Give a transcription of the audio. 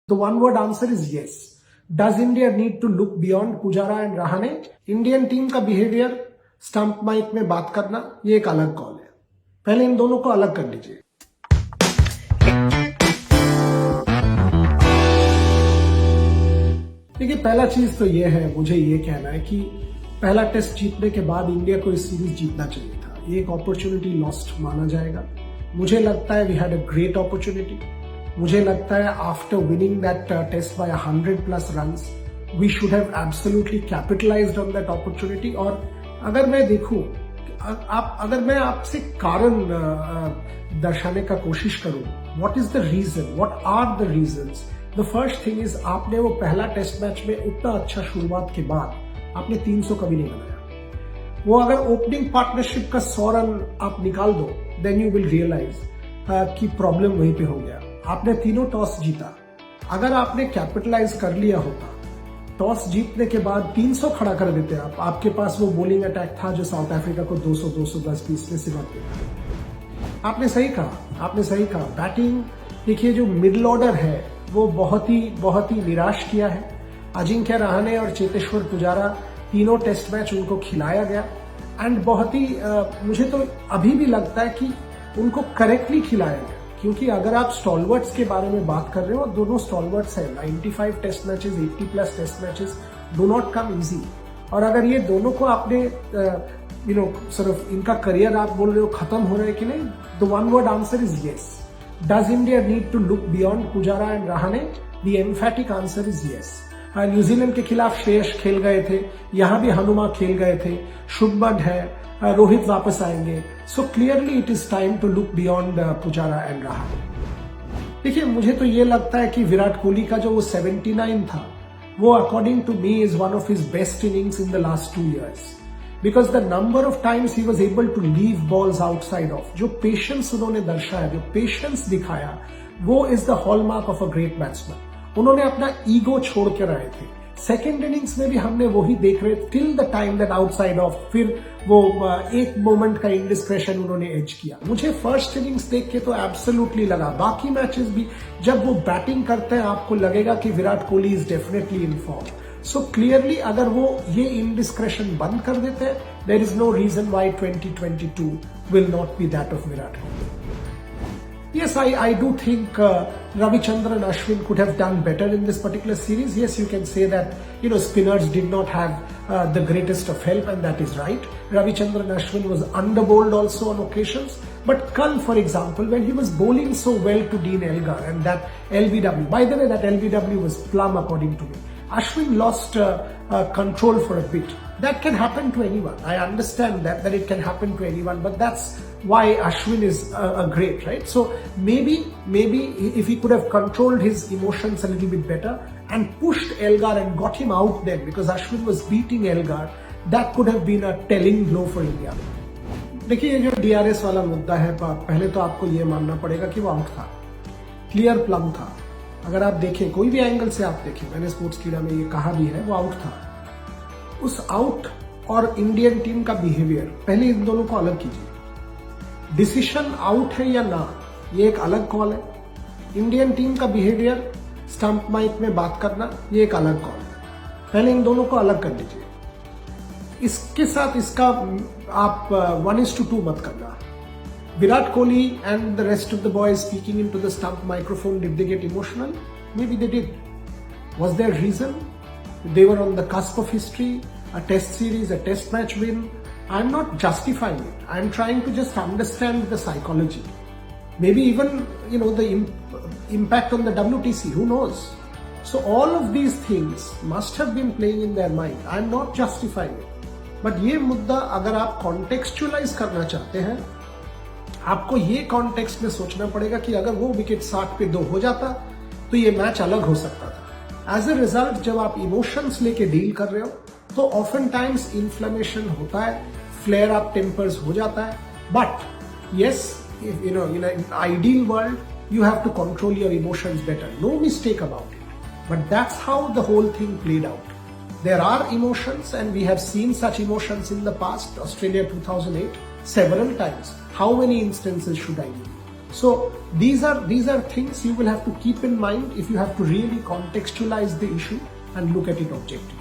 The one word answer is yes. Does India need to look beyond Pujara and Rahane? Indian team का behaviour stump mic में बात करना ये एक अलग कॉल है. पहले इन दोनों को अलग कर लीजिए. देखिए, पहला चीज तो ये है, मुझे ये कहना है कि पहला टेस्ट जीतने के बाद इंडिया को इस सीरीज जीतना चाहिए था. ये एक अपॉर्चुनिटी लॉस्ट माना जाएगा. मुझे लगता है we had a great opportunity. मुझे लगता है after winning that test by 100+ runs we should have absolutely capitalised on that opportunity. और अगर मैं देखूं, अगर मैं आपसे कारण दर्शाने का कोशिश करूं, what is the reason, what are the reasons. The first thing is, आपने वो पहला टेस्ट मैच में उतना अच्छा शुरुआत के बाद आपने 300 कभी नहीं बनाया. वो अगर ओपनिंग पार्टनरशिप का 100 रन आप निकाल दो, देन यू विल रियलाइज कि प्रॉब्लम वहीं पे हो गया. आपने तीनों टॉस जीता. अगर आपने कैपिटलाइज कर लिया होता, टॉस जीतने के बाद 300 खड़ा कर देते आप. आपके पास वो बॉलिंग अटैक था जो साउथ अफ्रीका को 200, 210, 20 में सिमट देता. आपने सही कहा. बैटिंग देखिए, जो मिडिल ऑर्डर है वो बहुत ही निराश किया है. अजिंक्य रहाणे और चेतेश्वर पुजारा, तीनों टेस्ट मैच उनको खिलाया गया. एंड बहुत ही मुझे तो अभी भी लगता है कि उनको करेक्टली खिलाया गया. क्योंकि अगर आप स्टॉलवर्ट्स के बारे में बात कर रहे हो, दोनों स्टॉलवर्ट्स हैं. 95 test matches, 80+ test matches do not come easy. और अगर ये दोनों को आपने सिर्फ इनका करियर आप बोल रहे हो खत्म हो रहा है कि नहीं, the one word answer is yes. Does India need to look beyond Pujara and Rahane? The emphatic answer is yes. New Zealand के खिलाफ श्रेयस खेल गए थे, यहां भी हनुमा खेल गए थे, शुभमन है, रोहित वापस आएंगे. So clearly it is time to look beyond Pujara and Rahane. देखिए, मुझे तो ये लगता है कि विराट कोहली का जो वो 79 था, वो according to me is one of his best innings in the last 2 years. Because the number of times he was able to leave balls outside off. जो पेशेंस उन्होंने दर्शाया, जो पेशेंस दिखाया, वो is the hallmark of a great batsman. उन्होंने अपना ego छोड़ कर आए थे. सेकेंड इनिंग्स में भी हमने वही देख रहे till the time that outside of. फिर वो एक मोमेंट का इंडिस्क्रेशन उन्होंने एज किया. मुझे फर्स्ट इनिंग्स देख के तो एब्सोल्युटली लगा. बाकी मैचेस भी जब वो बैटिंग करते हैं, आपको लगेगा कि Virat Kohli is definitely in form. So clearly अगर वो ये इंडिस्क्रेशन बंद कर देते हैं, there is no reason why 2022 will not be that of Virat Kohli. Yes, I do think Ravichandran Ashwin could have done better in this particular series. Yes, you can say that, spinners did not have the greatest of help, and that is right. Ravichandran Ashwin was underbowled also on occasions. But Kal, for example, when he was bowling so well to Dean Elgar and that LBW, by the way, that LBW was plum according to me. Ashwin lost control for a bit. That can happen to anyone. I understand that it can happen to anyone, but that's why Ashwin is a great, right? So maybe if he could have controlled his emotions a little bit better and pushed Elgar and got him out then, because Ashwin was beating Elgar, that could have been a telling blow for India. देखिए, ये जो DRS वाला मुद्दा है, पहले तो आपको ये मानना पड़ेगा कि वो आउट था, क्लियर प्लम था. अगर आप देखें, कोई भी एंगल से आप देखें, मैंने स्पोर्ट्स कीड़ा में ये कहा भी है, वो आउट था. उस आउट और इंडियन टीम का बिहेवियर, पहले इन दोनों को अलग कीजिए. डिसीजन आउट है या ना, ये एक अलग कॉल है. इंडियन टीम का बिहेवियर स्टंप माइक में बात करना, ये एक अलग कॉल है. पहले इन दोनों को अलग कर लीजिए. इसके साथ इसका आप 1:2 मत करना. Virat Kohli and the rest of the boys speaking into the stump microphone, did they get emotional? Maybe they did. Was there a reason? They were on the cusp of history, a test series, a test match win. I'm not justifying it. I'm trying to just understand the psychology. Maybe even, the impact on the WTC, who knows? So all of these things must have been playing in their mind. I'm not justifying it. But ये मुद्दा अगर आप contextualize करना चाहते हैं, आपको ये context में सोचना पड़ेगा कि अगर वो विकेट 60 पे 2 हो जाता तो ये मैच अलग हो सकता था. एज ए रिजल्ट, जब आप इमोशंस लेके डील कर रहे हो तो ऑफन टाइम्स इन्फ्लेमेशन होता है, फ्लेयर अप टेम्पर्स हो जाता है. But yes, in ideal world you have to control your emotions better, no mistake about it. But that's how the whole thing played out. There are emotions, and we have seen such emotions in the past. Australia 2008, several times. How many instances should I give? So these are things you will have to keep in mind if you have to really contextualize the issue and look at it objectively.